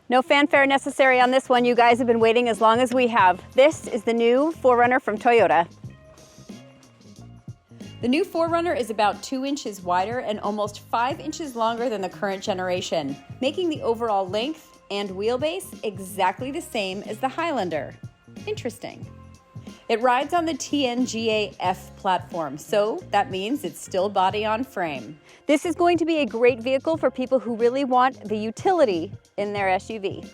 No fanfare necessary on this one. You guys have been waiting as long as we have. This is the new 4Runner from Toyota. The new 4Runner is about 2 inches wider and almost 5 inches longer than the current generation, making the overall length and wheelbase exactly the same as the Highlander. Interesting. It rides on the TNGA-F platform, so that means it's still body on frame. This is going to be a great vehicle for people who really want the utility in their SUV.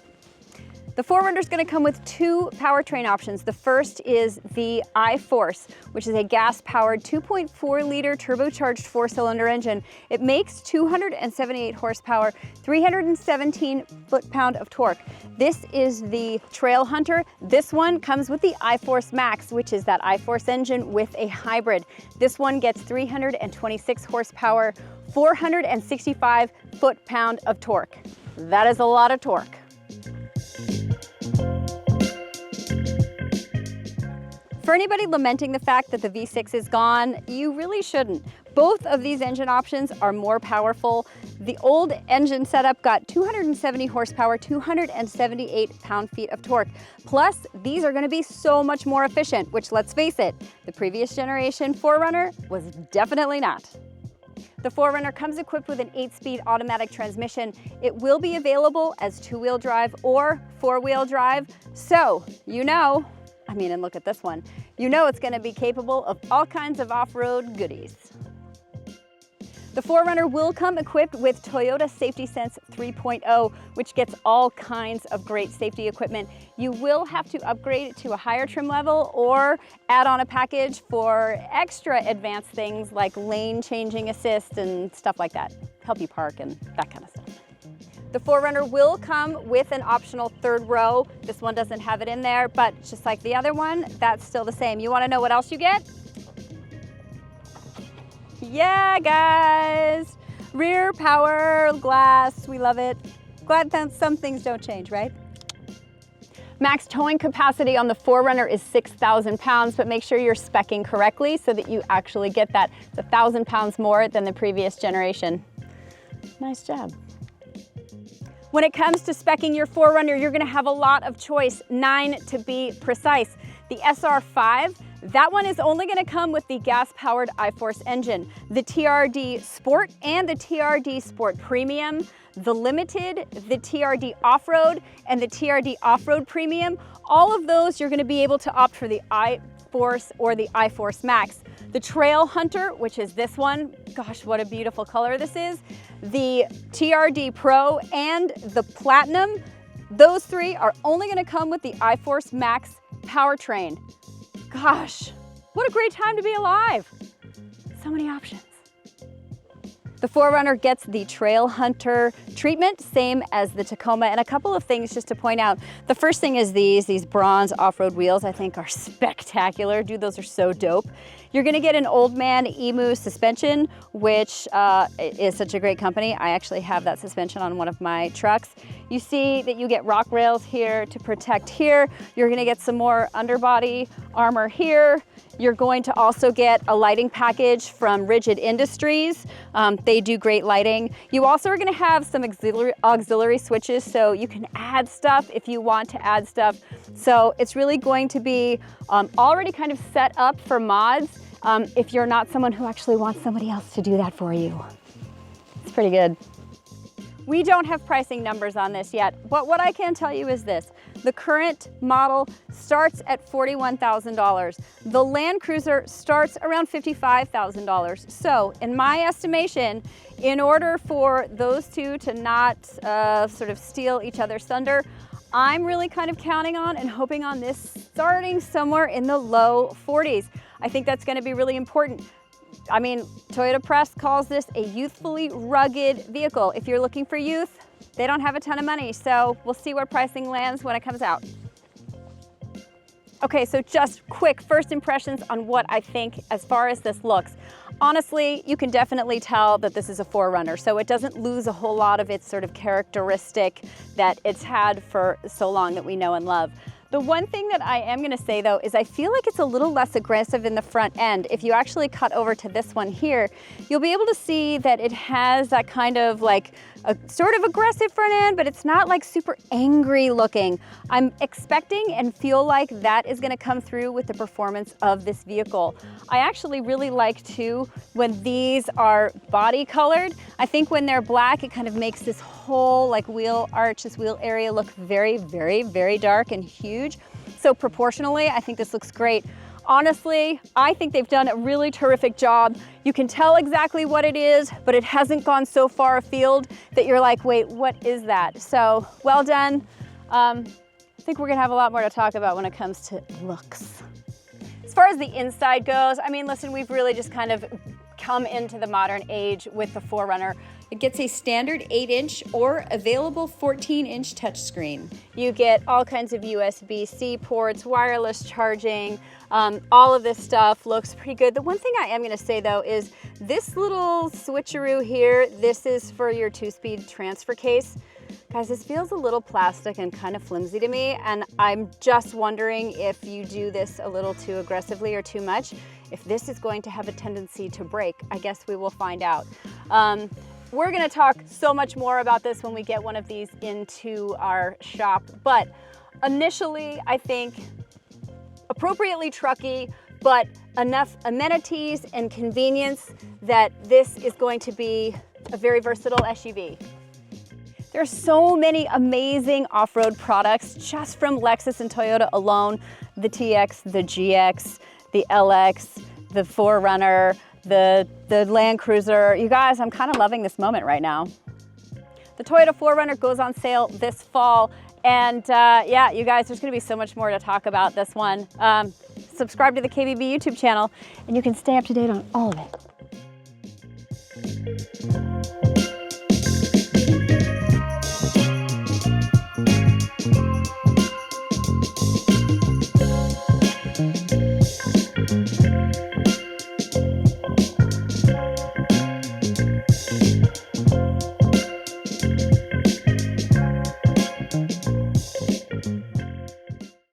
The 4Runner is going to come with 2 powertrain options. The first is the iForce, which is a gas-powered 2.4-liter turbocharged 4-cylinder engine. It makes 278 horsepower, 317 foot-pound of torque. This is the Trailhunter. This one comes with the iForce Max, which is that iForce engine with a hybrid. This one gets 326 horsepower, 465 foot-pound of torque. That is a lot of torque. For anybody lamenting the fact that the V6 is gone, you really shouldn't. Both of these engine options are more powerful. The old engine setup got 270 horsepower, 278 pound-feet of torque. Plus, these are going to be so much more efficient, which, let's face it, the previous generation 4Runner was definitely not. The 4Runner comes equipped with an 8-speed automatic transmission. It will be available as 2-wheel drive or 4-wheel drive. So, and look at this one, it's going to be capable of all kinds of off-road goodies. The 4Runner will come equipped with Toyota Safety Sense 3.0, which gets all kinds of great safety equipment. You will have to upgrade it to a higher trim level or add on a package for extra advanced things like lane changing assist and stuff like that. Help you park and that kind of stuff. The 4Runner will come with an optional 3rd row. This one doesn't have it in there, but just like the other one, that's still the same. You want to know what else you get? Yeah, guys, rear power glass, we love it. Glad that some things don't change, right? Max towing capacity on the 4Runner is 6,000 pounds, but make sure you're speccing correctly so that you actually get that. It's 1,000 pounds more than the previous generation. Nice job. When it comes to speccing your 4Runner, you're gonna have a lot of choice, 9 to be precise. The SR5, that one is only gonna come with the gas-powered iForce engine. The TRD Sport and the TRD Sport Premium, the Limited, the TRD Off-Road, and the TRD Off-Road Premium, all of those you're gonna be able to opt for the iForce or the iForce Max. The Trailhunter, which is this one, gosh, what a beautiful color this is, the TRD Pro, and the Platinum, those 3 are only gonna come with the iForce Max powertrain. Gosh, what a great time to be alive. So many options. The 4Runner gets the Trailhunter treatment, same as the Tacoma, and a couple of things just to point out. The first thing is these bronze off-road wheels I think are spectacular. Dude, those are so dope. You're gonna get an Old Man Emu suspension, which is such a great company. I actually have that suspension on one of my trucks. You see that you get rock rails here to protect here. You're gonna get some more underbody armor here. You're going to also get a lighting package from Rigid Industries. They do great lighting. You also are gonna have some auxiliary switches, so you can add stuff if you want to add stuff. So it's really going to be already kind of set up for mods if you're not someone who actually wants somebody else to do that for you. It's pretty good. We don't have pricing numbers on this yet, but what I can tell you is this. The current model starts at $41,000. The Land Cruiser starts around $55,000. So in my estimation, in order for those two to not sort of steal each other's thunder, I'm really kind of counting on and hoping on this starting somewhere in the low 40s. I think that's going to be really important. I mean, Toyota Press calls this a youthfully rugged vehicle. If you're looking for youth, they don't have a ton of money, so we'll see where pricing lands when it comes out. Okay, so just quick first impressions on what I think as far as this looks. Honestly, you can definitely tell that this is a 4Runner, so it doesn't lose a whole lot of its sort of characteristic that it's had for so long that we know and love. The one thing that I am gonna say though is I feel like it's a little less aggressive in the front end. If you actually cut over to this one here, you'll be able to see that it has that kind of like a sort of aggressive front end, but it's not like super angry looking. I'm expecting and feel like that is gonna come through with the performance of this vehicle. I actually really like too when these are body colored. I think when they're black, it kind of makes this whole like wheel arch, this wheel area look very, very, very dark and huge. So proportionally, I think this looks great. Honestly, I think they've done a really terrific job. You can tell exactly what it is, but it hasn't gone so far afield that you're like, wait, what is that? So well done. I think we're gonna have a lot more to talk about when it comes to looks. As far as the inside goes, I mean, listen, we've really just kind of come into the modern age with the 4Runner. It gets a standard 8-inch or available 14-inch touchscreen. You get all kinds of USB-C ports, wireless charging, all of this stuff looks pretty good. The one thing I am gonna say though is this little switcheroo here, this is for your 2-speed transfer case. Guys, this feels a little plastic and kind of flimsy to me, and I'm just wondering if you do this a little too aggressively or too much, if this is going to have a tendency to break. I guess we will find out. We're gonna talk so much more about this when we get one of these into our shop, but initially I think appropriately trucky, but enough amenities and convenience that this is going to be a very versatile SUV. There's so many amazing off-road products just from Lexus and Toyota alone. The TX, the GX, the LX, the 4Runner, the Land Cruiser. You guys, I'm kind of loving this moment right now. The Toyota 4Runner goes on sale this fall. And yeah, you guys, there's gonna be so much more to talk about this one. Subscribe to the KBB YouTube channel and you can stay up to date on all of it.